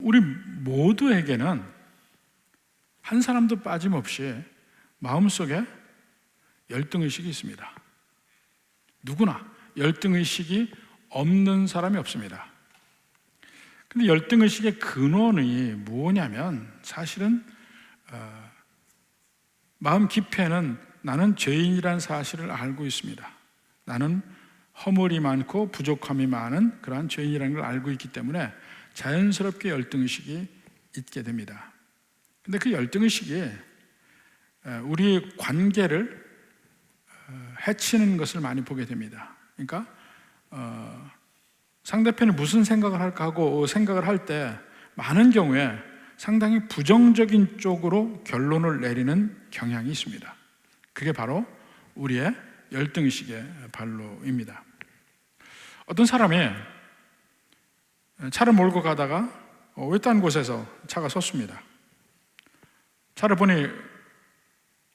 우리 모두에게는 한 사람도 빠짐없이 마음속에 열등의식이 있습니다. 누구나 열등의식이 없는 사람이 없습니다. 근데 열등의식의 근원이 뭐냐면 사실은 마음 깊이에는 나는 죄인이라는 사실을 알고 있습니다. 나는 허물이 많고 부족함이 많은 그러한 죄인이라는 걸 알고 있기 때문에 자연스럽게 열등의식이 있게 됩니다. 근데 그 열등의식이 우리 관계를 해치는 것을 많이 보게 됩니다. 그러니까 상대편이 무슨 생각을 할까 하고 생각을 할 때 많은 경우에 상당히 부정적인 쪽으로 결론을 내리는 경향이 있습니다. 그게 바로 우리의 열등의식의 발로입니다. 어떤 사람이 차를 몰고 가다가 외딴 곳에서 차가 섰습니다. 차를 보니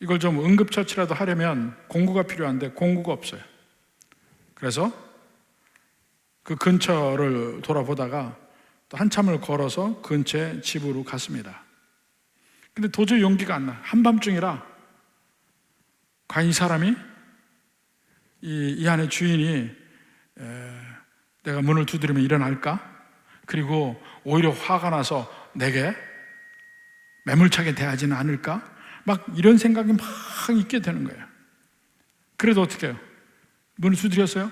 이걸 좀 응급처치라도 하려면 공구가 필요한데 공구가 없어요. 그래서 그 근처를 돌아보다가 또 한참을 걸어서 근처의 집으로 갔습니다. 근데 도저히 용기가 안 나. 한밤중이라 과연 이 사람이 이 안의 주인이 내가 문을 두드리면 일어날까? 그리고 오히려 화가 나서 내게 매몰차게 대하지는 않을까? 막 이런 생각이 막 있게 되는 거예요. 그래도 어떻게 해요? 문을 두드렸어요?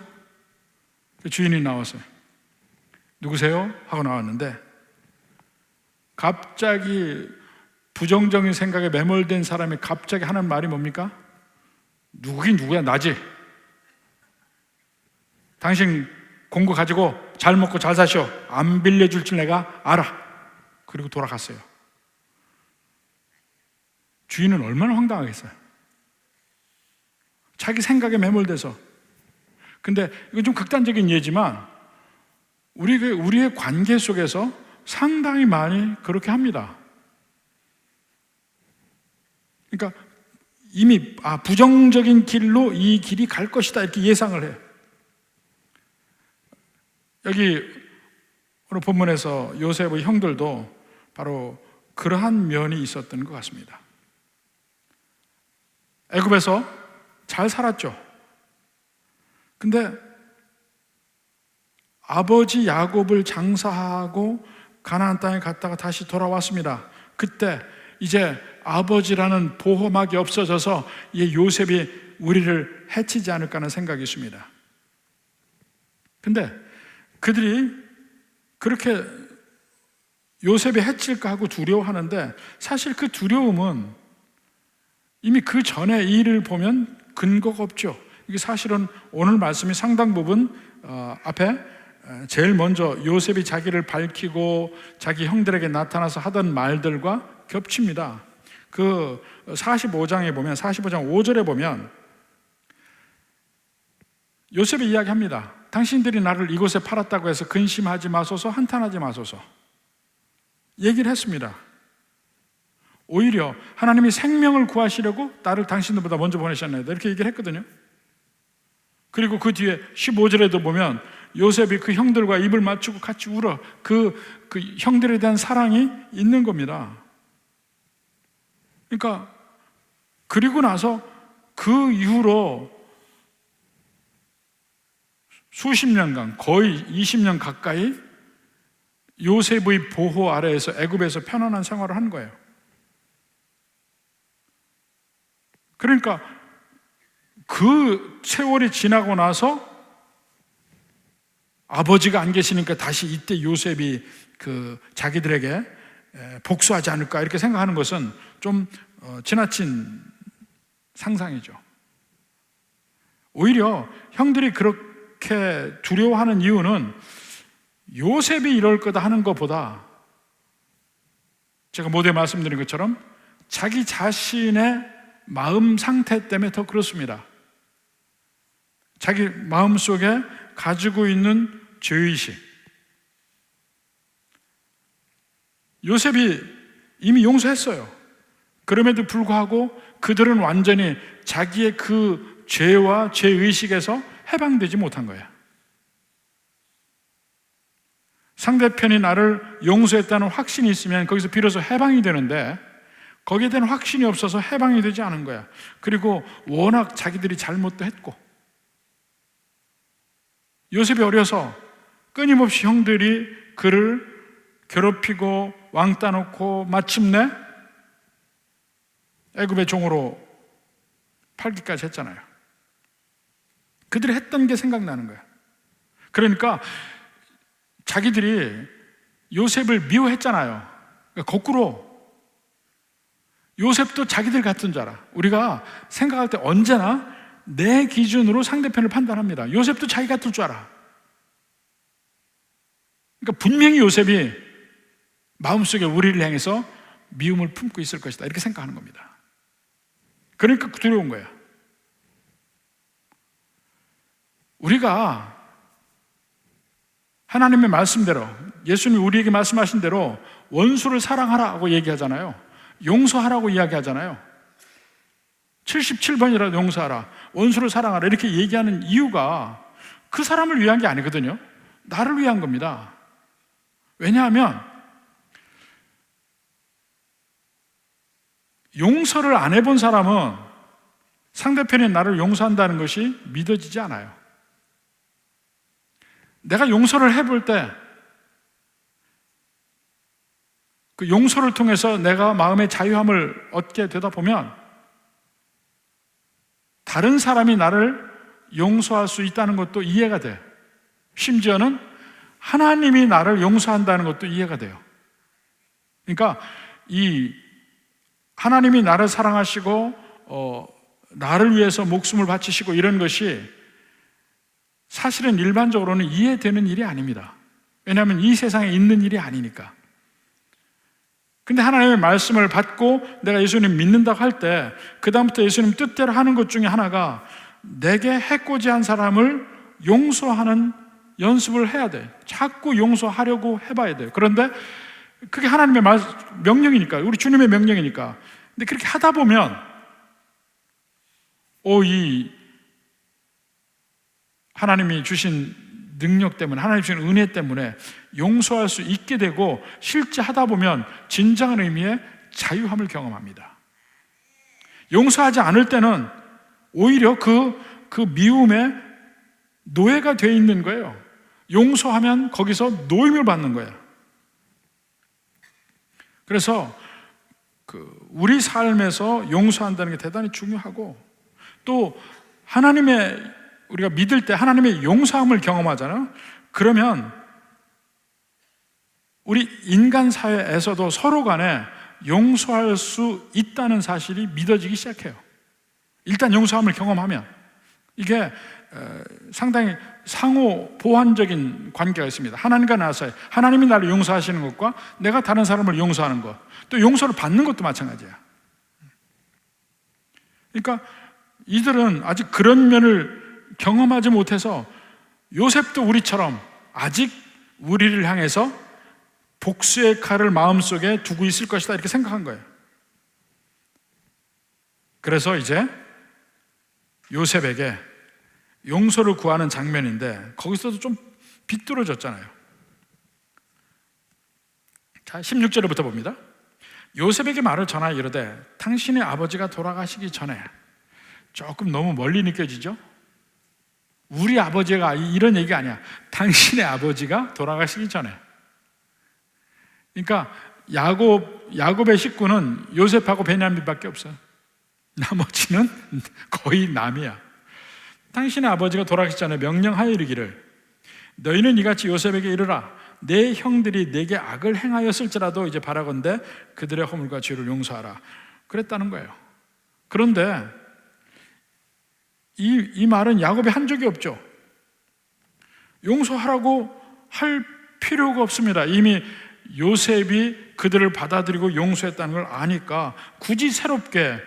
주인이 나왔어요. 누구세요? 하고 나왔는데 갑자기 부정적인 생각에 매몰된 사람이 갑자기 하는 말이 뭡니까? 누구긴 누구야? 나지. 당신 공구 가지고 잘 먹고 잘 사시오. 안 빌려줄 줄 내가 알아. 그리고 돌아갔어요. 주인은 얼마나 황당하겠어요. 자기 생각에 매몰돼서. 근데 이건 좀 극단적인 예지만 우리의 관계 속에서 상당히 많이 그렇게 합니다. 그러니까 이미 부정적인 길로 이 길이 갈 것이다 이렇게 예상을 해요. 여기 오늘 본문에서 요셉의 형들도 바로 그러한 면이 있었던 것 같습니다. 애굽에서 잘 살았죠. 근데 아버지 야곱을 장사하고 가나안 땅에 갔다가 다시 돌아왔습니다. 그때 이제 아버지라는 보호막이 없어져서 이 요셉이 우리를 해치지 않을까 하는 생각이 있습니다. 근데 그들이 그렇게 요셉이 해칠까 하고 두려워하는데 사실 그 두려움은 이미 그 전에 이 일을 보면 근거가 없죠. 이게 사실은 오늘 말씀이 상당 부분 앞에 제일 먼저 요셉이 자기를 밝히고 자기 형들에게 나타나서 하던 말들과 겹칩니다. 그 45장에 보면 45장 5절에 보면 요셉이 이야기합니다. 당신들이 나를 이곳에 팔았다고 해서 근심하지 마소서, 한탄하지 마소서 얘기를 했습니다. 오히려 하나님이 생명을 구하시려고 나를 당신들보다 먼저 보내셨나이다 이렇게 얘기를 했거든요. 그리고 그 뒤에 15절에도 보면 요셉이 그 형들과 입을 맞추고 같이 울어 그 형들에 대한 사랑이 있는 겁니다. 그러니까 그리고 나서 그 이후로 수십 년간 거의 20년 가까이 요셉의 보호 아래에서 애굽에서 편안한 생활을 한 거예요. 그러니까 그 세월이 지나고 나서 아버지가 안 계시니까 다시 이때 요셉이 자기들에게 복수하지 않을까 이렇게 생각하는 것은 좀 지나친 상상이죠. 오히려 형들이 그렇게 두려워하는 이유는 요셉이 이럴 거다 하는 것보다 제가 모두에 말씀드린 것처럼 자기 자신의 마음 상태 때문에 더 그렇습니다. 자기 마음속에 가지고 있는 죄의식. 요셉이 이미 용서했어요. 그럼에도 불구하고 그들은 완전히 자기의 그 죄와 죄의식에서 해방되지 못한 거예요. 상대편이 나를 용서했다는 확신이 있으면 거기서 비로소 해방이 되는데 거기에 대한 확신이 없어서 해방이 되지 않은 거야. 그리고 워낙 자기들이 잘못도 했고, 요셉이 어려서 끊임없이 형들이 그를 괴롭히고 왕따 놓고 마침내 애굽의 종으로 팔기까지 했잖아요. 그들이 했던 게 생각나는 거야. 그러니까 자기들이 요셉을 미워했잖아요. 그러니까 거꾸로 요셉도 자기들 같은 줄 알아. 우리가 생각할 때 언제나 내 기준으로 상대편을 판단합니다. 요셉도 자기 같을 줄 알아. 그러니까 분명히 요셉이 마음속에 우리를 향해서 미움을 품고 있을 것이다, 이렇게 생각하는 겁니다. 그러니까 두려운 거야. 우리가 하나님의 말씀대로, 예수님이 우리에게 말씀하신 대로 원수를 사랑하라고 얘기하잖아요. 용서하라고 이야기하잖아요. 77번이라도 용서하라, 원수를 사랑하라, 이렇게 얘기하는 이유가 그 사람을 위한 게 아니거든요. 나를 위한 겁니다. 왜냐하면 용서를 안 해본 사람은 상대편이 나를 용서한다는 것이 믿어지지 않아요. 내가 용서를 해볼 때 그 용서를 통해서 내가 마음의 자유함을 얻게 되다 보면 다른 사람이 나를 용서할 수 있다는 것도 이해가 돼. 심지어는 하나님이 나를 용서한다는 것도 이해가 돼요. 그러니까 이 하나님이 나를 사랑하시고 나를 위해서 목숨을 바치시고 이런 것이 사실은 일반적으로는 이해되는 일이 아닙니다. 왜냐하면 이 세상에 있는 일이 아니니까. 근데 하나님의 말씀을 받고 내가 예수님 믿는다고 할 때 그 다음부터 예수님 뜻대로 하는 것 중에 하나가 내게 해코지 한 사람을 용서하는 연습을 해야 돼. 자꾸 용서하려고 해봐야 돼요. 그런데 그게 하나님의 명령이니까, 우리 주님의 명령이니까. 근데 그렇게 하다 보면 이 하나님이 주신 능력 때문에, 하나님이 주신 은혜 때문에 용서할 수 있게 되고 실제 하다 보면 진정한 의미의 자유함을 경험합니다. 용서하지 않을 때는 오히려 그 미움에 노예가 되어 있는 거예요. 용서하면 거기서 노임을 받는 거예요. 그래서 우리 삶에서 용서한다는 게 대단히 중요하고, 또 우리가 믿을 때 하나님의 용서함을 경험하잖아요. 그러면 우리 인간 사회에서도 서로 간에 용서할 수 있다는 사실이 믿어지기 시작해요. 일단 용서함을 경험하면 이게 상당히 상호 보완적인 관계가 있습니다. 하나님과 나 사이, 하나님이 나를 용서하시는 것과 내가 다른 사람을 용서하는 것, 또 용서를 받는 것도 마찬가지야. 그러니까 이들은 아직 그런 면을 경험하지 못해서 요셉도 우리처럼 아직 우리를 향해서 복수의 칼을 마음속에 두고 있을 것이다, 이렇게 생각한 거예요. 그래서 이제 요셉에게 용서를 구하는 장면인데 거기서도 좀 비뚤어졌잖아요. 자, 16절부터 봅니다. 요셉에게 말을 전하여 이르되 당신의 아버지가 돌아가시기 전에, 조금 너무 멀리 느껴지죠? 우리 아버지가 이런 얘기가 아니야. 당신의 아버지가 돌아가시기 전에. 그러니까 야곱의 식구는 요셉하고 베냐민밖에 없어요. 나머지는 거의 남이야. 당신의 아버지가 돌아가시기 전에 명령하여 이르기를 너희는 이같이 요셉에게 이르라. 내 형들이 내게 악을 행하였을지라도 이제 바라건대 그들의 허물과 죄를 용서하라. 그랬다는 거예요. 그런데 이 말은 야곱이 한 적이 없죠. 용서하라고 할 필요가 없습니다. 이미 요셉이 그들을 받아들이고 용서했다는 걸 아니까 굳이 새롭게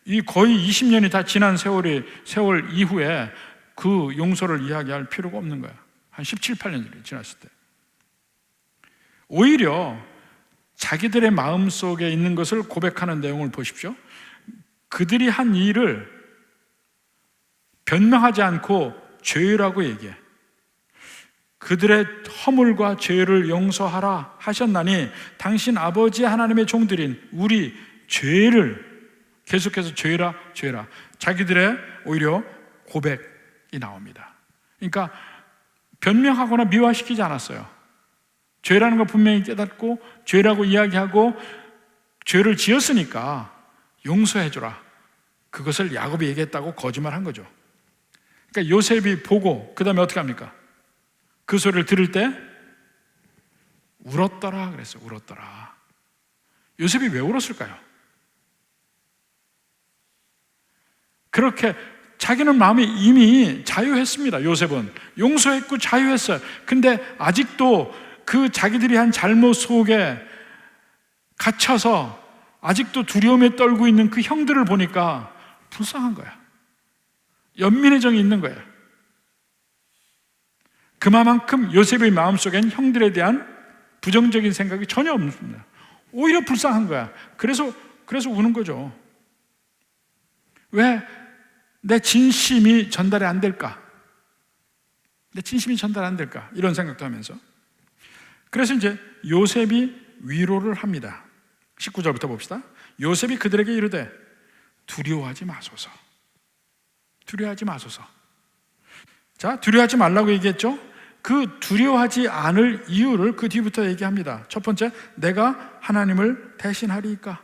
이 거의 20년이 다 지난 세월 이후에 그 용서를 이야기할 필요가 없는 거야. 한 17, 18년이 지났을 때. 오히려 자기들의 마음속에 있는 것을 고백하는 내용을 보십시오. 그들이 한 일을 변명하지 않고 죄라고 얘기해. 그들의 허물과 죄를 용서하라 하셨나니 당신 아버지 하나님의 종들인 우리 죄를, 계속해서 죄라 죄라, 자기들의 오히려 고백이 나옵니다. 그러니까 변명하거나 미화시키지 않았어요. 죄라는 걸 분명히 깨닫고 죄라고 이야기하고 죄를 지었으니까 용서해주라, 그것을 야곱이 얘기했다고 거짓말한 거죠. 그러니까 요셉이 보고 그 다음에 어떻게 합니까? 그 소리를 들을 때 울었더라 그랬어요. 울었더라. 요셉이 왜 울었을까요? 그렇게 자기는 마음이 이미 자유했습니다. 요셉은 용서했고 자유했어요. 근데 아직도 그 자기들이 한 잘못 속에 갇혀서 아직도 두려움에 떨고 있는 그 형들을 보니까 불쌍한 거야. 연민의 정이 있는 거예요. 그만큼 요셉의 마음속엔 형들에 대한 부정적인 생각이 전혀 없습니다. 오히려 불쌍한 거야. 그래서 우는 거죠. 왜? 내 진심이 전달이 안 될까? 내 진심이 전달 안 될까? 이런 생각도 하면서. 그래서 이제 요셉이 위로를 합니다. 19절부터 봅시다. 요셉이 그들에게 이르되 두려워하지 마소서. 두려워하지 마소서. 자, 두려워하지 말라고 얘기했죠? 그 두려워하지 않을 이유를 그 뒤부터 얘기합니다. 첫 번째, 내가 하나님을 대신하리이까.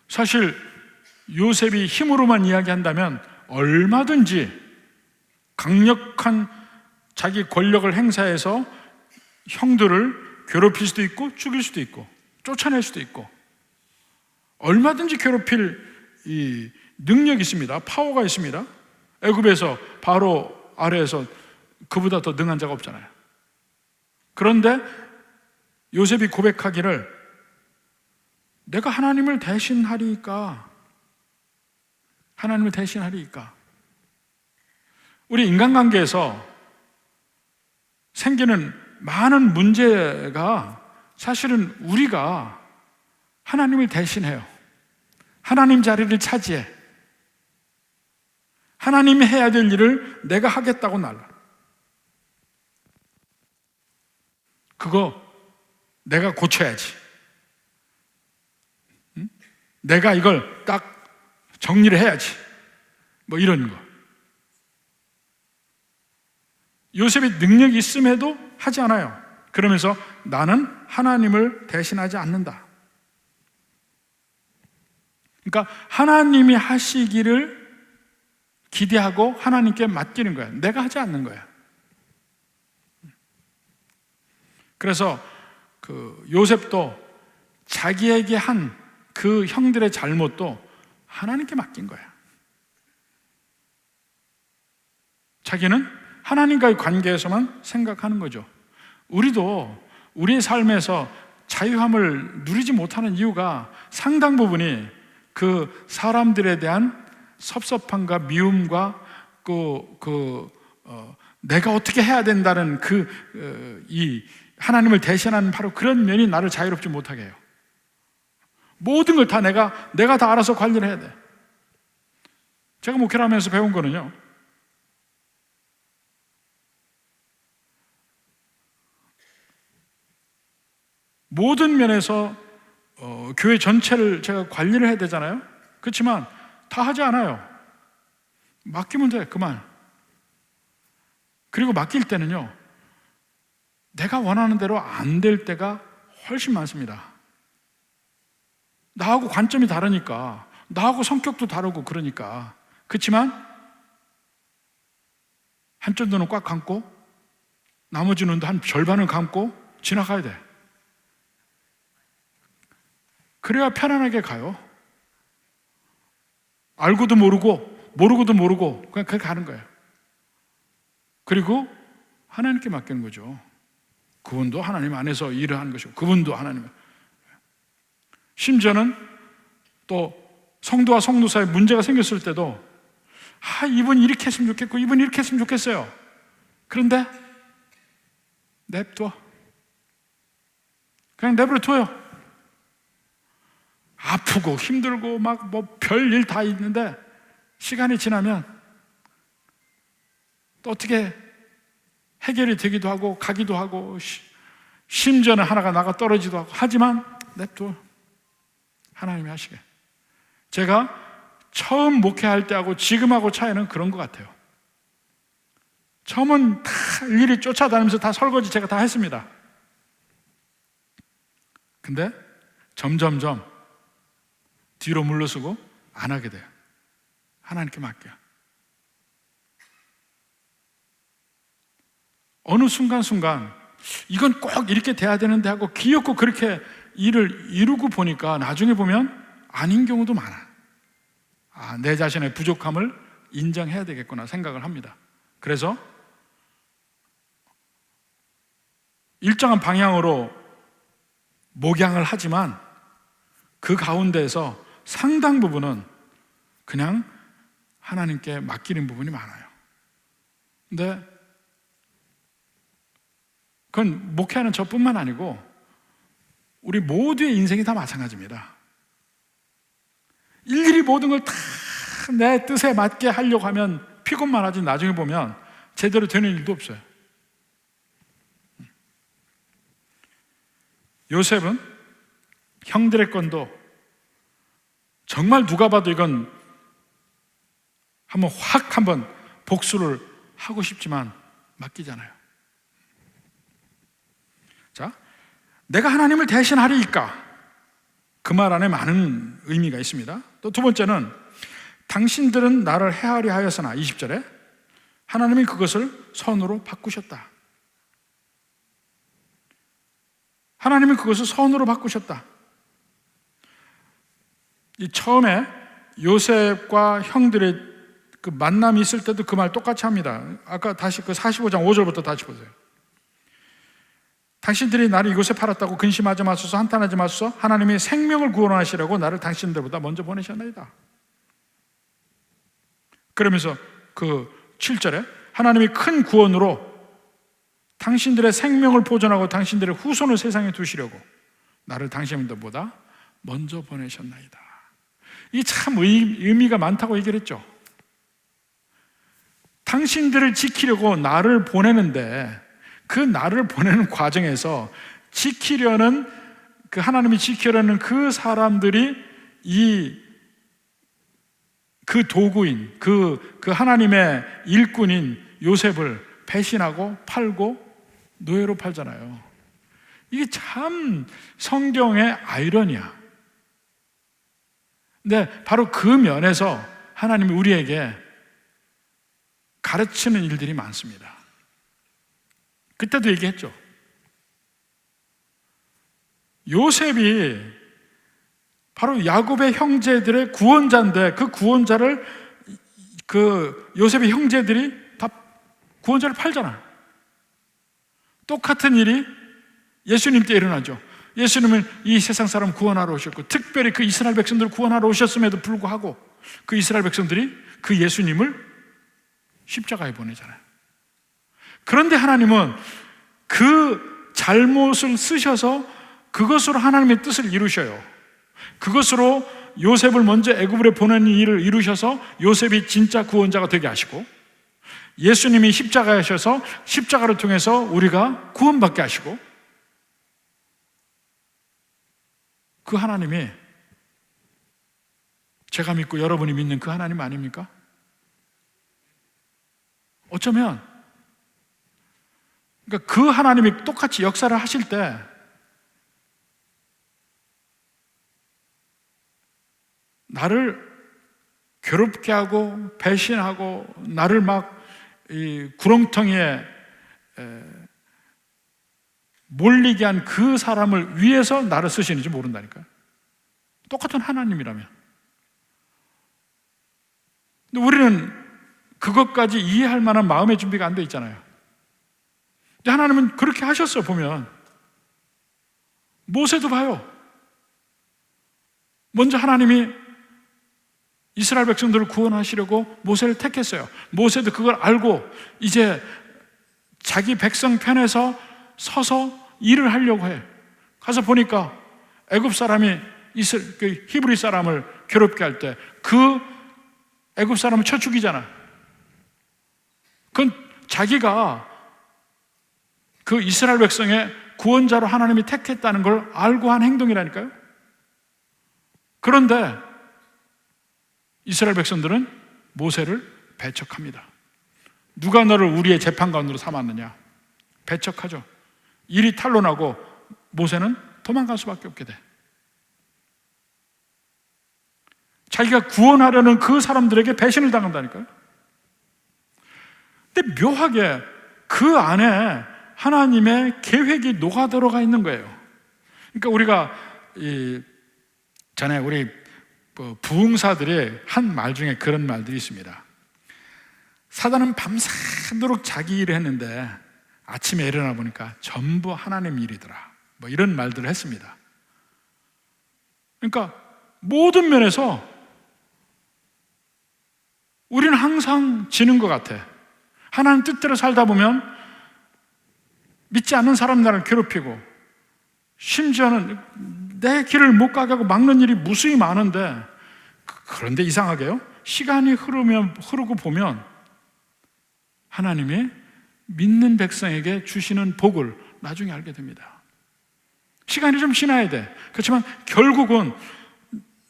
사실 요셉이 힘으로만 이야기한다면 얼마든지 강력한 자기 권력을 행사해서 형들을 괴롭힐 수도 있고 죽일 수도 있고 쫓아낼 수도 있고 얼마든지 괴롭힐 이 능력이 있습니다. 파워가 있습니다. 애굽에서 바로 아래에서 그보다 더 능한 자가 없잖아요. 그런데 요셉이 고백하기를 내가 하나님을 대신하리이까. 하나님을 대신하리이까. 우리 인간관계에서 생기는 많은 문제가 사실은 우리가 하나님을 대신해요. 하나님 자리를 차지해. 하나님이 해야 될 일을 내가 하겠다고 날라. 그거 내가 고쳐야지. 응? 내가 이걸 딱 정리를 해야지. 뭐 이런 거. 요셉이 능력이 있음에도 하지 않아요. 그러면서 나는 하나님을 대신하지 않는다. 그러니까 하나님이 하시기를 기대하고 하나님께 맡기는 거야. 내가 하지 않는 거야. 그래서 그 요셉도 자기에게 한 그 형들의 잘못도 하나님께 맡긴 거야. 자기는 하나님과의 관계에서만 생각하는 거죠. 우리도 우리의 삶에서 자유함을 누리지 못하는 이유가 상당 부분이 그 사람들에 대한 섭섭함과 미움과 내가 어떻게 해야 된다는 이 하나님을 대신하는 바로 그런 면이 나를 자유롭지 못하게 해요. 모든 걸 다 내가 다 알아서 관리를 해야 돼. 제가 목회를 하면서 배운 거는요, 모든 면에서 교회 전체를 제가 관리를 해야 되잖아요. 그렇지만 다 하지 않아요. 맡기면 돼, 그만. 그리고 맡길 때는요, 내가 원하는 대로 안 될 때가 훨씬 많습니다. 나하고 관점이 다르니까, 나하고 성격도 다르고 그러니까. 그렇지만 한쪽 눈은 꽉 감고 나머지 눈도 한 절반은 감고 지나가야 돼. 그래야 편안하게 가요. 알고도 모르고 모르고도 모르고 그냥 그렇게 가는 거예요. 그리고 하나님께 맡기는 거죠. 그분도 하나님 안에서 일을 하는 것이고 그분도 하나님. 심지어는 또 성도와 성도 사이에 문제가 생겼을 때도 이분이 이렇게 했으면 좋겠고 이분이 이렇게 했으면 좋겠어요. 그런데 냅둬. 그냥 내버려 둬요. 아프고 힘들고 막 뭐 별일 다 있는데 시간이 지나면 또 어떻게 해결이 되기도 하고 가기도 하고 심지어는 하나가 나가 떨어지기도 하고 하지만 냅둬. 하나님이 하시게. 제가 처음 목회할 때하고 지금하고 차이는 그런 것 같아요. 처음은 다 일일이 쫓아다니면서 다 설거지 제가 다 했습니다. 근데 점점점 뒤로 물러서고 안 하게 돼요. 하나님께 맡겨요. 어느 순간순간 이건 꼭 이렇게 돼야 되는데 하고 귀엽고 그렇게 일을 이루고 보니까 나중에 보면 아닌 경우도 많아요. 내 자신의 부족함을 인정해야 되겠구나 생각을 합니다. 그래서 일정한 방향으로 목양을 하지만 그 가운데에서 상당 부분은 그냥 하나님께 맡기는 부분이 많아요. 근데 그건 목회하는 저뿐만 아니고 우리 모두의 인생이 다 마찬가지입니다. 일일이 모든 걸 다 내 뜻에 맞게 하려고 하면 피곤만 하지 나중에 보면 제대로 되는 일도 없어요. 요셉은 형들의 건도 정말 누가 봐도 이건 한번 복수를 하고 싶지만 맡기잖아요. 자, 내가 하나님을 대신하리이까? 그 말 안에 많은 의미가 있습니다. 또 두 번째는 당신들은 나를 해하려 하였으나 20절에 하나님이 그것을 선으로 바꾸셨다. 하나님이 그것을 선으로 바꾸셨다. 이 처음에 요셉과 형들의 그 만남이 있을 때도 그 말 똑같이 합니다. 아까 다시 그 45장 5절부터 다시 보세요. 당신들이 나를 이곳에 팔았다고 근심하지 마소서, 한탄하지 마소서. 하나님이 생명을 구원하시려고 나를 당신들보다 먼저 보내셨나이다. 그러면서 그 7절에 하나님이 큰 구원으로 당신들의 생명을 보존하고 당신들의 후손을 세상에 두시려고 나를 당신들보다 먼저 보내셨나이다. 이게 참 의미가 많다고 얘기를 했죠. 당신들을 지키려고 나를 보내는데 그 나를 보내는 과정에서 지키려는 그 하나님이 지키려는 그 사람들이 그 도구인 그 하나님의 일꾼인 요셉을 배신하고 팔고 노예로 팔잖아요. 이게 참 성경의 아이러니야. 근데 바로 그 면에서 하나님이 우리에게 가르치는 일들이 많습니다. 그때도 얘기했죠. 요셉이 바로 야곱의 형제들의 구원자인데 그 구원자를 요셉의 형제들이 다 구원자를 팔잖아요. 똑같은 일이 예수님 때 일어나죠. 예수님은 이 세상 사람 구원하러 오셨고 특별히 그 이스라엘 백성들을 구원하러 오셨음에도 불구하고 그 이스라엘 백성들이 그 예수님을 십자가에 보내잖아요. 그런데 하나님은 그 잘못을 쓰셔서 그것으로 하나님의 뜻을 이루셔요. 그것으로 요셉을 먼저 애굽으로 보내는 일을 이루셔서 요셉이 진짜 구원자가 되게 하시고 예수님이 십자가에 하셔서 십자가를 통해서 우리가 구원받게 하시고 그 하나님이 제가 믿고 여러분이 믿는 그 하나님 아닙니까? 어쩌면 그러니까 그 하나님이 똑같이 역사를 하실 때 나를 괴롭게 하고 배신하고 나를 막 이 구렁텅이에 몰리게 한 그 사람을 위해서 나를 쓰시는지 모른다니까요. 똑같은 하나님이라면. 근데 우리는 그것까지 이해할 만한 마음의 준비가 안 돼 있잖아요. 근데 하나님은 그렇게 하셨어요. 보면 모세도 봐요. 먼저 하나님이 이스라엘 백성들을 구원하시려고 모세를 택했어요. 모세도 그걸 알고 이제 자기 백성 편에서 서서 일을 하려고 해. 가서 보니까 애굽 사람이 그 히브리 사람을 괴롭게 할 때 그 애굽 사람을 쳐 죽이잖아. 그건 자기가 그 이스라엘 백성의 구원자로 하나님이 택했다는 걸 알고 한 행동이라니까요. 그런데 이스라엘 백성들은 모세를 배척합니다. 누가 너를 우리의 재판관으로 삼았느냐? 배척하죠. 일이 탄로나고 모세는 도망갈 수밖에 없게 돼. 자기가 구원하려는 그 사람들에게 배신을 당한다니까요. 근데 묘하게 그 안에 하나님의 계획이 녹아들어가 있는 거예요. 그러니까 우리가 전에 우리 부흥사들의 한 말 중에 그런 말들이 있습니다. 사단은 밤새도록 자기 일을 했는데 아침에 일어나 보니까 전부 하나님 일이더라. 뭐 이런 말들을 했습니다. 그러니까 모든 면에서 우리는 항상 지는 것 같아. 하나님 뜻대로 살다 보면 믿지 않는 사람 나를 괴롭히고, 심지어는 내 길을 못 가게 하고 막는 일이 무수히 많은데, 그런데 이상하게요, 시간이 흐르고 보면 하나님이 믿는 백성에게 주시는 복을 나중에 알게 됩니다. 시간이 좀 지나야 돼. 그렇지만 결국은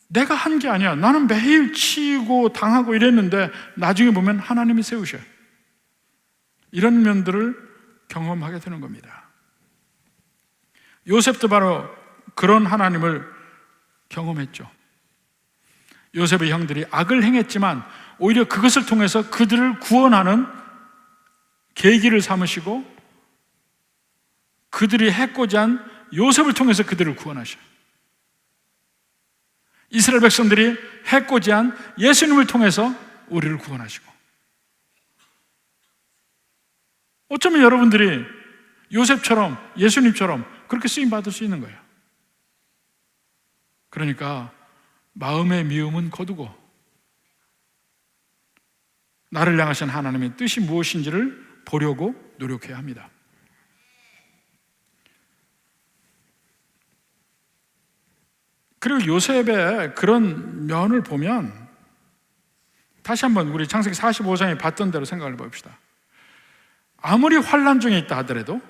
내가 한 게 아니야. 나는 매일 치이고 당하고 이랬는데 나중에 보면 하나님이 세우셔. 이런 면들을 경험하게 되는 겁니다. 요셉도 바로 그런 하나님을 경험했죠. 요셉의 형들이 악을 행했지만 오히려 그것을 통해서 그들을 구원하는 계기를 삼으시고, 그들이 해코지 한 요셉을 통해서 그들을 구원하셔요. 이스라엘 백성들이 해코지 한 예수님을 통해서 우리를 구원하시고, 어쩌면 여러분들이 요셉처럼, 예수님처럼 그렇게 쓰임받을 수 있는 거예요. 그러니까 마음의 미움은 거두고 나를 향하신 하나님의 뜻이 무엇인지를 보려고 노력해야 합니다. 그리고 요셉의 그런 면을 보면 다시 한번 우리 창세기 45장에 봤던 대로 생각을 해봅시다. 아무리 환난 중에 있다 하더라도,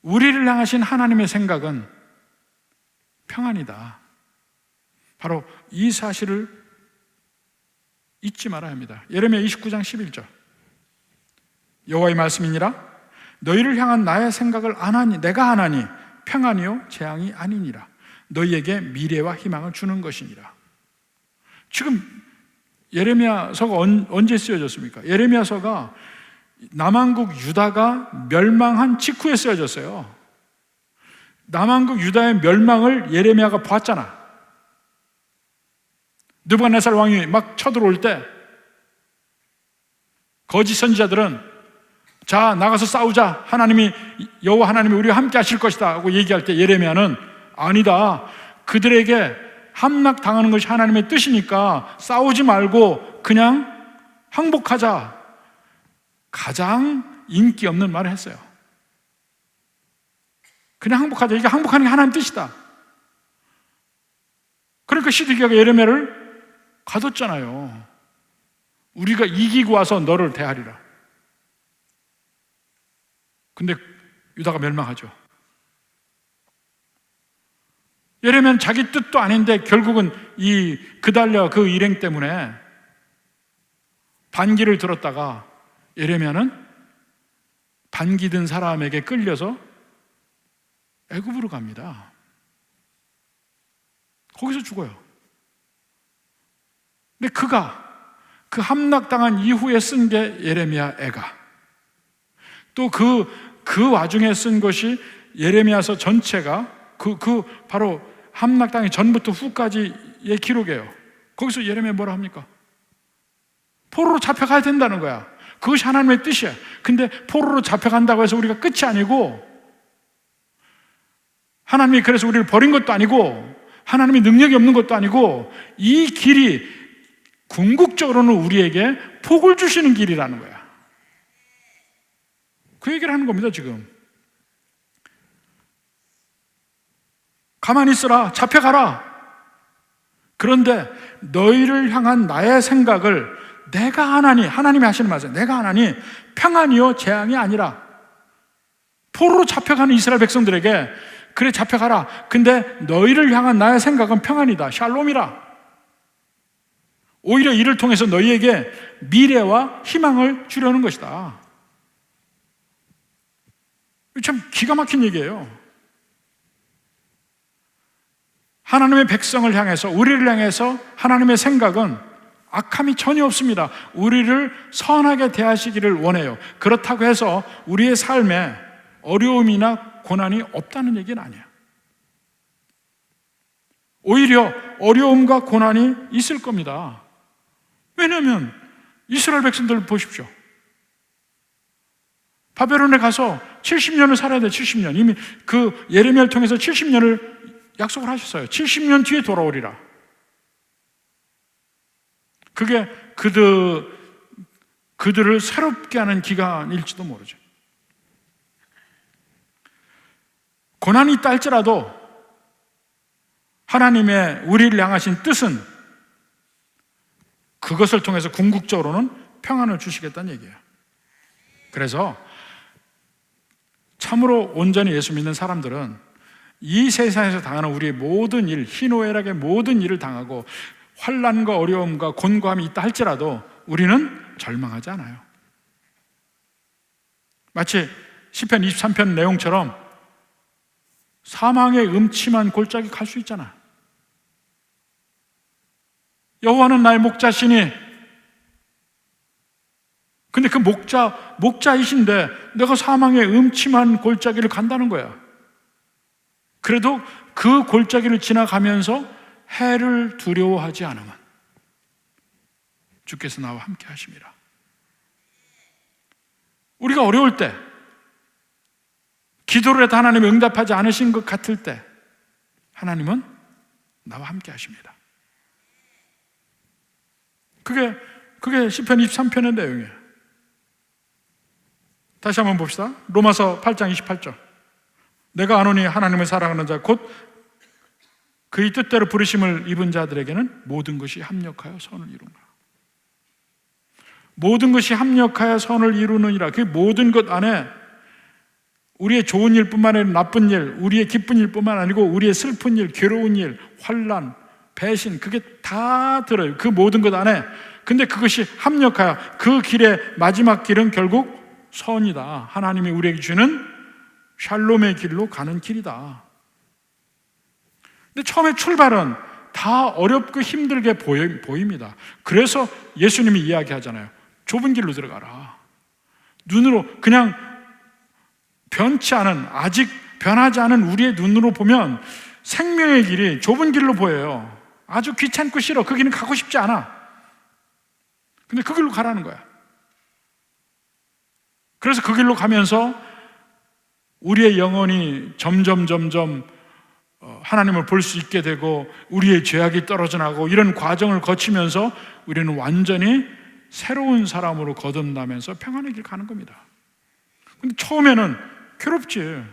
우리를 향하신 하나님의 생각은 평안이다. 바로 이 사실을 잊지 말아야 합니다. 예레미야 29장 11절. 여호와의 말씀이니라. 너희를 향한 나의 생각을 아나니, 내가 아나니 평안이요 재앙이 아니니라. 너희에게 미래와 희망을 주는 것이니라. 지금 예레미야서가 언제 쓰여졌습니까? 예레미야서가 남한국 유다가 멸망한 직후에 쓰여졌어요. 남한국 유다의 멸망을 예레미야가 봤잖아. 느부갓네살 왕이 막 쳐들어올 때 거짓 선지자들은 자, 나가서 싸우자. 여호와 하나님이 우리와 함께 하실 것이다 하고 얘기할 때 예레미야는 아니다. 그들에게 함락당하는 것이 하나님의 뜻이니까 싸우지 말고 그냥 항복하자. 가장 인기 없는 말을 했어요. 그냥 항복하자. 이게 항복하는 게 하나님 뜻이다. 그러니까 시드기야가 예레미야를 가뒀잖아요. 우리가 이기고 와서 너를 대하리라. 근데 유다가 멸망하죠. 예레미야는 자기 뜻도 아닌데 결국은 이 그달랴 그 일행 때문에 반기를 들었다가 예레미야는 반기 든 사람에게 끌려서 애굽으로 갑니다. 거기서 죽어요. 근데 그가 그 함락당한 이후에 쓴 게 예레미야 애가, 또 그 와중에 쓴 것이 예레미야서 전체가 바로 함락당하기 전부터 후까지의 기록이에요. 거기서 예레미야 뭐라 합니까? 포로로 잡혀가야 된다는 거야. 그것이 하나님의 뜻이야. 근데 포로로 잡혀간다고 해서 우리가 끝이 아니고, 하나님이 그래서 우리를 버린 것도 아니고, 하나님이 능력이 없는 것도 아니고, 이 길이 궁극적으로는 우리에게 복을 주시는 길이라는 거야. 그 얘기를 하는 겁니다, 지금. 가만히 있어라, 잡혀가라. 그런데 너희를 향한 나의 생각을 내가 하나니, 하나님이 하시는 말씀, 내가 하나니 평안이요 재앙이 아니라. 포로로 잡혀가는 이스라엘 백성들에게 그래 잡혀가라. 근데 너희를 향한 나의 생각은 평안이다. 샬롬이라. 오히려 이를 통해서 너희에게 미래와 희망을 주려는 것이다. 참 기가 막힌 얘기예요. 하나님의 백성을 향해서, 우리를 향해서 하나님의 생각은 악함이 전혀 없습니다. 우리를 선하게 대하시기를 원해요. 그렇다고 해서 우리의 삶에 어려움이나 고난이 없다는 얘기는 아니에요. 오히려 어려움과 고난이 있을 겁니다. 왜냐하면 이스라엘 백성들 보십시오. 바벨론에 가서 70년을 살아야 돼. 70년. 이미 그 예레미야를 통해서 70년을 약속을 하셨어요. 70년 뒤에 돌아오리라. 그게 그들을 새롭게 하는 기간일지도 모르죠. 고난이 있다 할지라도 하나님의 우리를 향하신 뜻은 그것을 통해서 궁극적으로는 평안을 주시겠다는 얘기예요. 그래서 참으로 온전히 예수 믿는 사람들은 이 세상에서 당하는 우리의 모든 일, 희노애락의 모든 일을 당하고 환난과 어려움과 곤고함이 있다 할지라도 우리는 절망하지 않아요. 마치 시편 23편 내용처럼 사망의 음침한 골짜기 갈 수 있잖아. 여호와는 나의 목자시니. 근데 그 목자이신데 내가 사망의 음침한 골짜기를 간다는 거야. 그래도 그 골짜기를 지나가면서 해를 두려워하지 않으면 주께서 나와 함께 하십니다. 우리가 어려울 때, 기도를 해도 하나님이 응답하지 않으신 것 같을 때 하나님은 나와 함께 하십니다. 그게 시편 23편의 내용이에요. 다시 한번 봅시다. 로마서 8장 28절. 내가 아노니 하나님을 사랑하는 자 곧 그의 뜻대로 부르심을 입은 자들에게는 모든 것이 합력하여 선을 이룬다. 모든 것이 합력하여 선을 이루느니라. 그 모든 것 안에 우리의 좋은 일뿐만 아니라 나쁜 일, 우리의 기쁜 일뿐만 아니고 우리의 슬픈 일, 괴로운 일, 환난, 배신, 그게 다 들어요. 그 모든 것 안에. 근데 그것이 합력하여 그 길의 마지막 길은 결국 선이다. 하나님이 우리에게 주는 샬롬의 길로 가는 길이다. 근데 처음에 출발은 다 어렵고 힘들게 보입니다. 그래서 예수님이 이야기하잖아요. 좁은 길로 들어가라. 눈으로 그냥 변치 않은, 아직 변하지 않은 우리의 눈으로 보면 생명의 길이 좁은 길로 보여요. 아주 귀찮고 싫어. 그 길은 가고 싶지 않아. 근데 그 길로 가라는 거야. 그래서 그 길로 가면서 우리의 영혼이 점점 하나님을 볼 수 있게 되고 우리의 죄악이 떨어져 나가고 이런 과정을 거치면서 우리는 완전히 새로운 사람으로 거듭나면서 평안의 길 가는 겁니다. 근데 처음에는 괴롭지.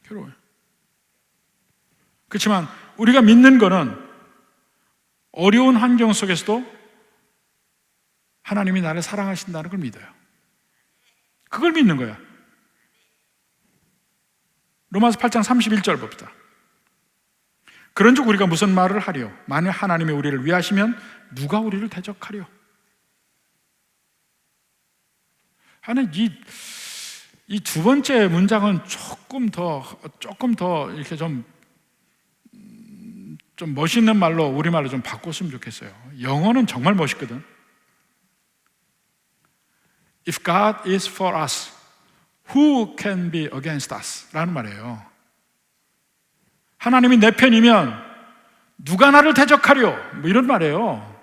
괴로워요. 그렇지만 우리가 믿는 거는 어려운 환경 속에서도 하나님이 나를 사랑하신다는 걸 믿어요. 그걸 믿는 거야. 로마서 8장 31절 봅시다. 그런즉 우리가 무슨 말을 하리요? 만일 하나님이 우리를 위하시면 누가 우리를 대적하리요? 하는 이 두 번째 문장은 조금 더 이렇게 좀 멋있는 말로, 우리말로 좀 바꿨으면 좋겠어요. 영어는 정말 멋있거든. If God is for us, who can be against us? 라는 말이에요. 하나님이 내 편이면 누가 나를 대적하려? 뭐 이런 말이에요.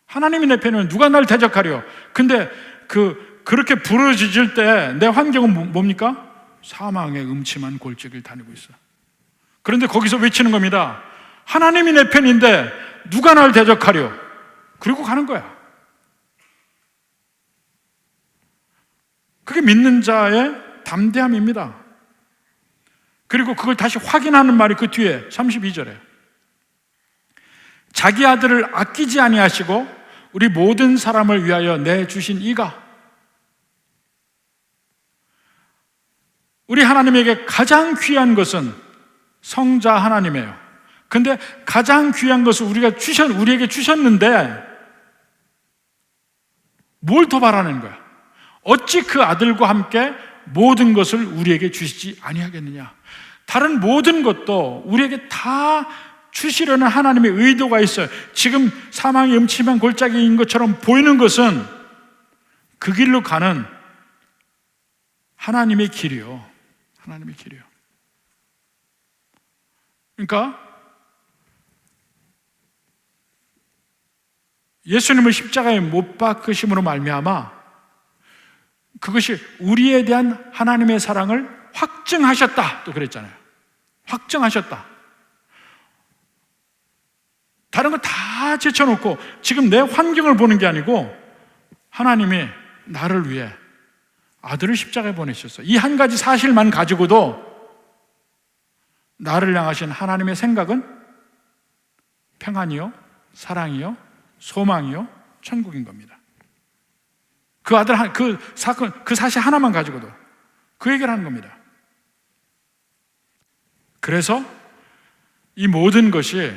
하나님이 내 편이면 누가 나를 대적하려? 근데 그렇게 부르짖을 때 내 환경은 뭡니까? 사망의 음침한 골짜기를 다니고 있어. 그런데 거기서 외치는 겁니다. 하나님이 내 편인데 누가 나를 대적하려? 그리고 가는 거야. 그게 믿는 자의 담대함입니다. 그리고 그걸 다시 확인하는 말이 그 뒤에 32절에 자기 아들을 아끼지 아니하시고 우리 모든 사람을 위하여 내주신 이가 우리 하나님에게 가장 귀한 것은 성자 하나님이에요. 근데 가장 귀한 것을 우리에게 주셨는데 뭘 더 바라는 거야? 어찌 그 아들과 함께 모든 것을 우리에게 주시지 아니하겠느냐? 다른 모든 것도 우리에게 다 주시려는 하나님의 의도가 있어요. 지금 사망이 음침한 골짜기인 것처럼 보이는 것은 그 길로 가는 하나님의 길이요. 하나님의 길이요. 그러니까 예수님을 십자가에 못 박으심으로 말미암아 그것이 우리에 대한 하나님의 사랑을 확증하셨다. 또 그랬잖아요. 확증하셨다. 다른 거 다 제쳐놓고 지금 내 환경을 보는 게 아니고 하나님이 나를 위해 아들을 십자가에 보내셨어. 이 한 가지 사실만 가지고도 나를 향하신 하나님의 생각은 평안이요, 사랑이요, 소망이요, 천국인 겁니다. 그 아들, 그 사건, 그 사실 하나만 가지고도 그 얘기를 하는 겁니다. 그래서 이 모든 것이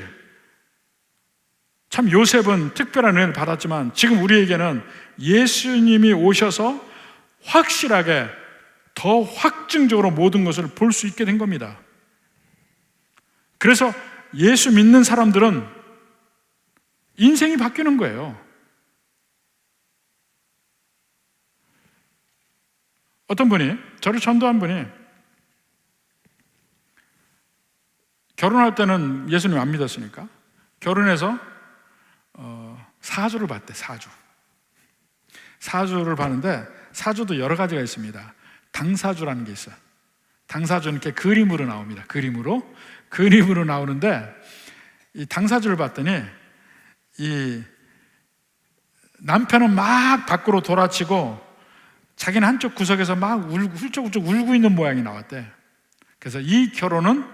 참 요셉은 특별한 은혜를 받았지만 지금 우리에게는 예수님이 오셔서 확실하게 더 확증적으로 모든 것을 볼 수 있게 된 겁니다. 그래서 예수 믿는 사람들은 인생이 바뀌는 거예요. 어떤 분이, 저를 전도한 분이 결혼할 때는 예수님 안 믿었으니까 결혼해서 사주를 봤대. 사주를 봤는데 사주도 여러 가지가 있습니다. 당사주라는 게 있어요. 당사주는 이렇게 그림으로 나옵니다. 그림으로 나오는데 이 당사주를 봤더니 이 남편은 막 밖으로 돌아치고 자기는 한쪽 구석에서 막 훌쩍훌쩍 울고 있는 모양이 나왔대. 그래서 이 결혼은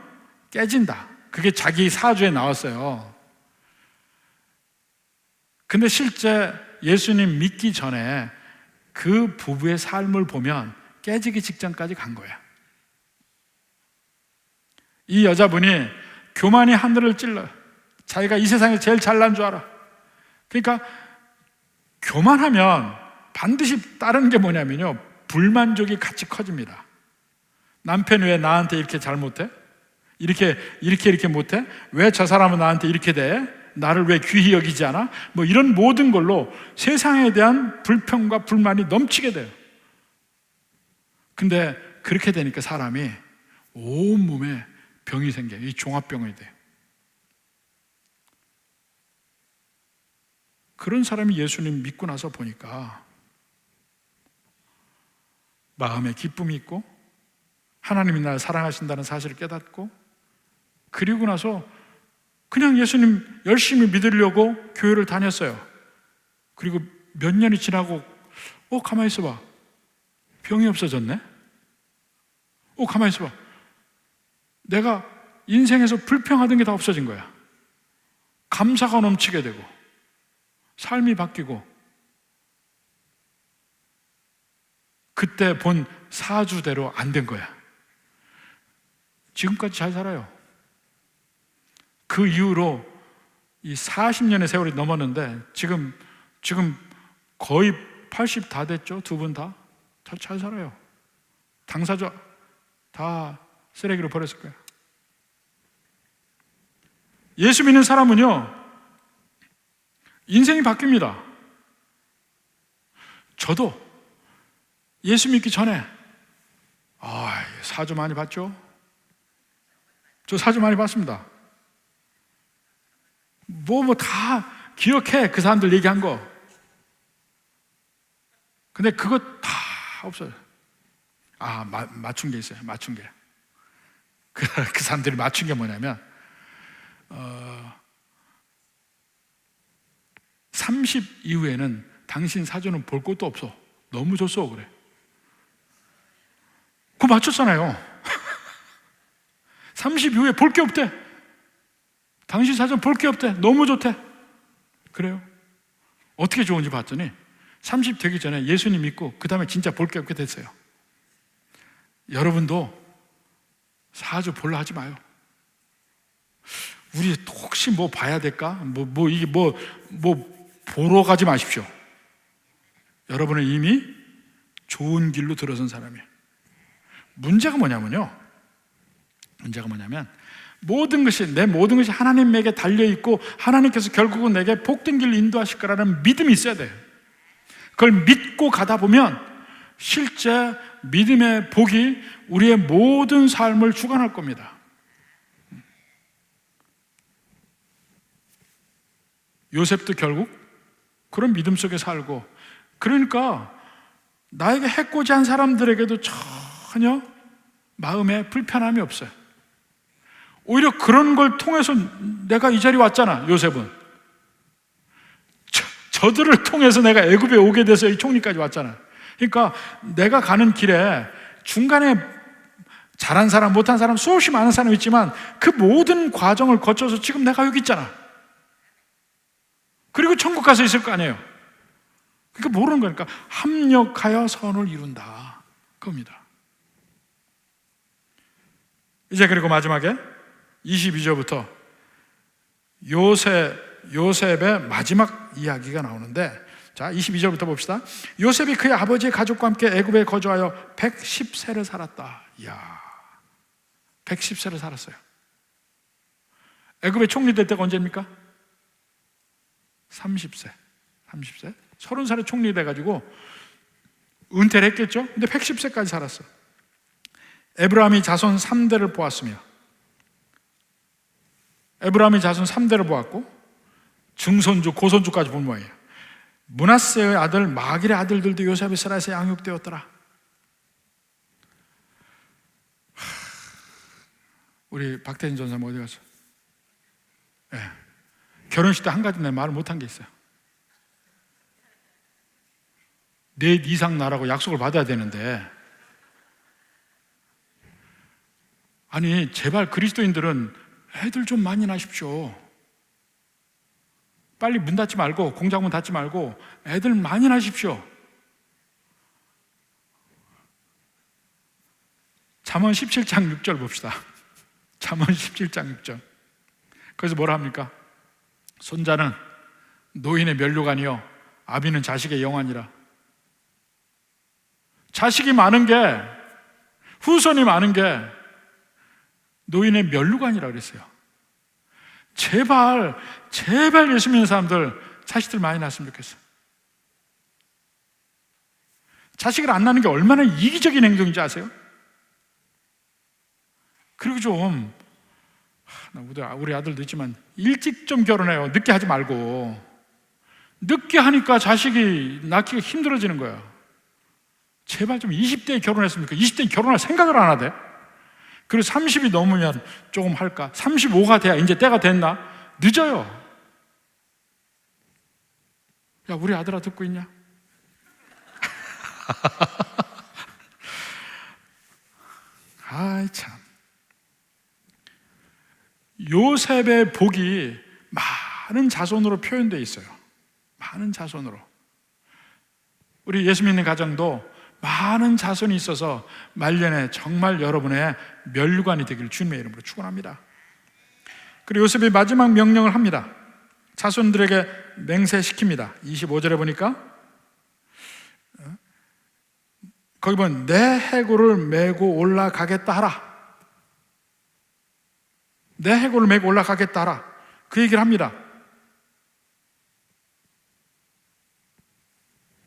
깨진다. 그게 자기 사주에 나왔어요. 근데 실제 예수님 믿기 전에 그 부부의 삶을 보면 깨지기 직전까지 간 거야. 이 여자분이 교만이 하늘을 찔러요. 자기가 이 세상에 제일 잘난 줄 알아. 그러니까 교만하면 반드시 따르는 게 뭐냐면요, 불만족이 같이 커집니다. 남편이 왜 나한테 이렇게 잘 못해? 이렇게 못해? 왜 저 사람은 나한테 이렇게 돼? 나를 왜 귀히 여기지 않아? 뭐 이런 모든 걸로 세상에 대한 불평과 불만이 넘치게 돼요. 근데 그렇게 되니까 사람이 온몸에 병이 생겨요. 이 종합병이 돼요. 그런 사람이 예수님 믿고 나서 보니까 마음에 기쁨이 있고 하나님이 나를 사랑하신다는 사실을 깨닫고, 그리고 나서 그냥 예수님 열심히 믿으려고 교회를 다녔어요. 그리고 몇 년이 지나고 가만히 있어봐, 병이 없어졌네? 가만히 있어봐, 내가 인생에서 불평하던 게 다 없어진 거야. 감사가 넘치게 되고 삶이 바뀌고, 그때 본 사주대로 안 된 거야. 지금까지 잘 살아요. 그 이후로 이 40년의 세월이 넘었는데 지금 거의 80 다 됐죠. 두 분 다 잘 살아요. 당사자 다 쓰레기로 버렸을 거야. 예수 믿는 사람은요, 인생이 바뀝니다. 저도 예수 믿기 전에 사주 많이 봤죠? 저 사주 많이 봤습니다. 뭐 다 기억해, 그 사람들 얘기한 거. 근데 그거 다 없어요. 맞춘 게 있어요. 맞춘 게. 그 사람들이 맞춘 게 뭐냐면 30 이후에는 당신 사주는 볼 것도 없어. 너무 줬어, 그래. 그거 맞췄잖아요. 30 이후에 볼 게 없대. 당신 사정 볼 게 없대. 너무 좋대. 그래요? 어떻게 좋은지 봤더니 30 되기 전에 예수님 믿고 그 다음에 진짜 볼 게 없게 됐어요. 여러분도 사주 볼라 하지 마요. 우리 혹시 뭐 봐야 될까? 이게 보러 가지 마십시오. 여러분은 이미 좋은 길로 들어선 사람이에요. 문제가 뭐냐면 모든 것이 하나님에게 달려있고 하나님께서 결국은 내게 복된 길로 인도하실 거라는 믿음이 있어야 돼요. 그걸 믿고 가다 보면 실제 믿음의 복이 우리의 모든 삶을 주관할 겁니다. 요셉도 결국 그런 믿음 속에 살고, 그러니까 나에게 해코지한 사람들에게도 전혀 마음에 불편함이 없어요. 오히려 그런 걸 통해서 내가 이 자리에 왔잖아. 요셉은 저들을 통해서 내가 애굽에 오게 돼서 이 총리까지 왔잖아. 그러니까 내가 가는 길에 중간에 잘한 사람 못한 사람 수없이 많은 사람이 있지만 그 모든 과정을 거쳐서 지금 내가 여기 있잖아. 그리고 천국 가서 있을 거 아니에요. 그러니까 모르는 거니까 합력하여 선을 이룬다 그겁니다. 이제 그리고 마지막에 22절부터 요셉의 마지막 이야기가 나오는데, 자 22절부터 봅시다. 요셉이 그의 아버지의 가족과 함께 애굽에 거주하여 110세를 살았다. 이야, 110세를 살았어요. 애굽에 총리 될 때가 언제입니까? 30세 30살에 총리 돼가지고 은퇴를 했겠죠. 근데 110세까지 살았어. 에브라함이 자손 3대를 보았으며, 에브라함이 자손 3대를 보았고 증손주 고손주까지 본 모양이에요. 므낫세의 아들 마길의 아들들도 요셉의 스라에서 양육되었더라. 우리 박태진 전사님 어디 갔어? 네. 결혼식 때 한 가지 내 말을 못한 게 있어요. 내 이상 나라고 약속을 받아야 되는데, 아니 제발 그리스도인들은 애들 좀 많이 낳으십시오. 빨리 문 닫지 말고, 공장문 닫지 말고 애들 많이 낳으십시오. 잠언 17장 6절 봅시다. 잠언 17장 6절. 그래서 뭐라 합니까? 손자는 노인의 면류관이요 아비는 자식의 영환이라. 자식이 많은 게, 후손이 많은 게 노인의 면류관이라 그랬어요. 제발 예수 믿는 사람들 자식들 많이 낳았으면 좋겠어요. 자식을 안 낳는 게 얼마나 이기적인 행동인지 아세요? 그리고 좀 우리 아들도 있지만 일찍 좀 결혼해요. 늦게 하지 말고. 늦게 하니까 자식이 낳기가 힘들어지는 거야. 제발 좀 20대에 결혼했으면 좋겠어요. 20대에 결혼할 생각을 안 하대. 그리고 30이 넘으면 조금 할까? 35가 돼야 이제 때가 됐나? 늦어요. 야, 우리 아들아 듣고 있냐? 아이 참. 요셉의 복이 많은 자손으로 표현되어 있어요. 많은 자손으로. 우리 예수 믿는 가정도 많은 자손이 있어서 말년에 정말 여러분의 면류관이 되기를 주님의 이름으로 축원합니다. 그리고 요셉이 마지막 명령을 합니다. 자손들에게 맹세시킵니다. 25절에 보니까 거기 보면 내 해골을 메고 올라가겠다 하라. 내 해골을 메고 올라가겠다 하라. 그 얘기를 합니다.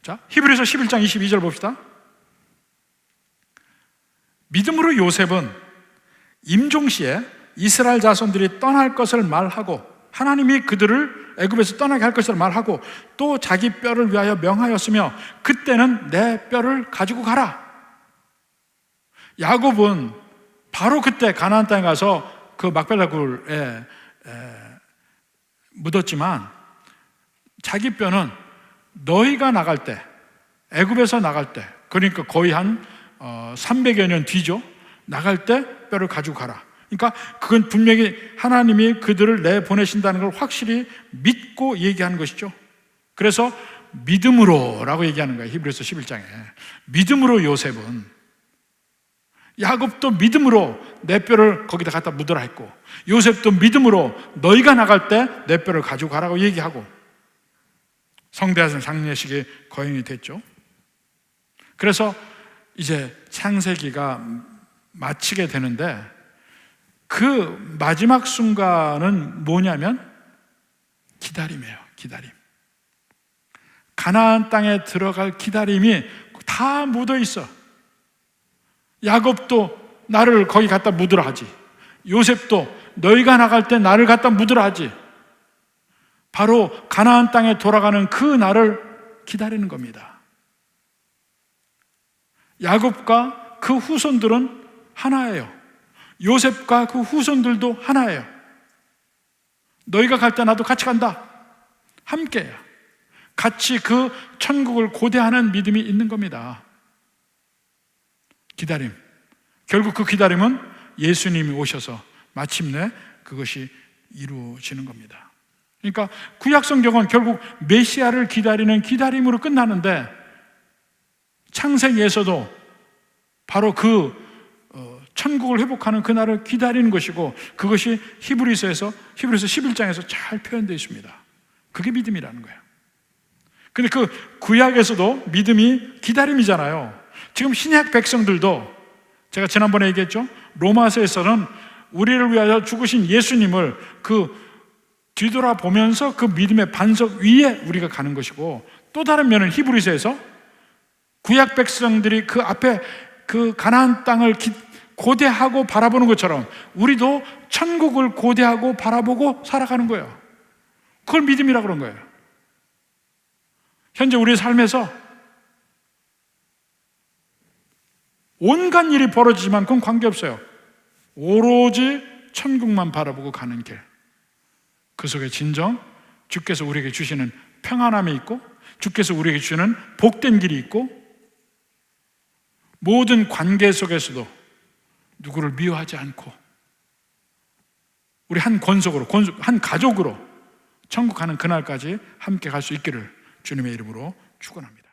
자, 히브리서 11장 22절 봅시다. 믿음으로 요셉은 임종시에 이스라엘 자손들이 떠날 것을 말하고, 하나님이 그들을 애굽에서 떠나게 할 것을 말하고 또 자기 뼈를 위하여 명하였으며 그때는 내 뼈를 가지고 가라. 야곱은 바로 그때 가나안 땅에 가서 그 막벨라 굴에 묻었지만 자기 뼈는 너희가 나갈 때, 애굽에서 나갈 때, 그러니까 거의 한 300여 년 뒤죠. 나갈 때 뼈를 가지고 가라. 그러니까 그건 분명히 하나님이 그들을 내보내신다는 걸 확실히 믿고 얘기하는 것이죠. 그래서 믿음으로라고 얘기하는 거예요. 히브리서 11장에. 믿음으로 요셉은, 야곱도 믿음으로 내 뼈를 거기다 갖다 묻어라 했고, 요셉도 믿음으로 너희가 나갈 때 내 뼈를 가지고 가라고 얘기하고, 성대한 장례식이 거행이 됐죠. 그래서 이제 창세기가 마치게 되는데, 그 마지막 순간은 뭐냐면 기다림이에요. 기다림. 가나안 땅에 들어갈 기다림이 다 묻어 있어. 야곱도 나를 거기 갖다 묻으라 하지. 요셉도 너희가 나갈 때 나를 갖다 묻으라 하지. 바로 가나안 땅에 돌아가는 그 날을 기다리는 겁니다. 야곱과 그 후손들은 하나예요. 요셉과 그 후손들도 하나예요. 너희가 갈 때 나도 같이 간다. 함께야. 같이 그 천국을 고대하는 믿음이 있는 겁니다. 기다림. 결국 그 기다림은 예수님이 오셔서 마침내 그것이 이루어지는 겁니다. 그러니까 구약 성경은 결국 메시아를 기다리는 기다림으로 끝나는데, 창세기에서도 바로 그 천국을 회복하는 그날을 기다리는 것이고, 그것이 히브리서 11장에서 잘 표현되어 있습니다. 그게 믿음이라는 거예요. 근데 그 구약에서도 믿음이 기다림이잖아요. 지금 신약 백성들도, 제가 지난번에 얘기했죠, 로마서에서는 우리를 위하여 죽으신 예수님을 그 뒤돌아보면서 그 믿음의 반석 위에 우리가 가는 것이고, 또 다른 면은 히브리서에서 구약 백성들이 그 앞에 그 가나안 땅을 고대하고 바라보는 것처럼 우리도 천국을 고대하고 바라보고 살아가는 거예요. 그걸 믿음이라고 그런 거예요. 현재 우리의 삶에서 온갖 일이 벌어지지만 그건 관계없어요. 오로지 천국만 바라보고 가는 길. 그 속에 진정 주께서 우리에게 주시는 평안함이 있고, 주께서 우리에게 주시는 복된 길이 있고, 모든 관계 속에서도 누구를 미워하지 않고 우리 한 권속으로, 한 가족으로 천국 가는 그날까지 함께 갈 수 있기를 주님의 이름으로 축원합니다.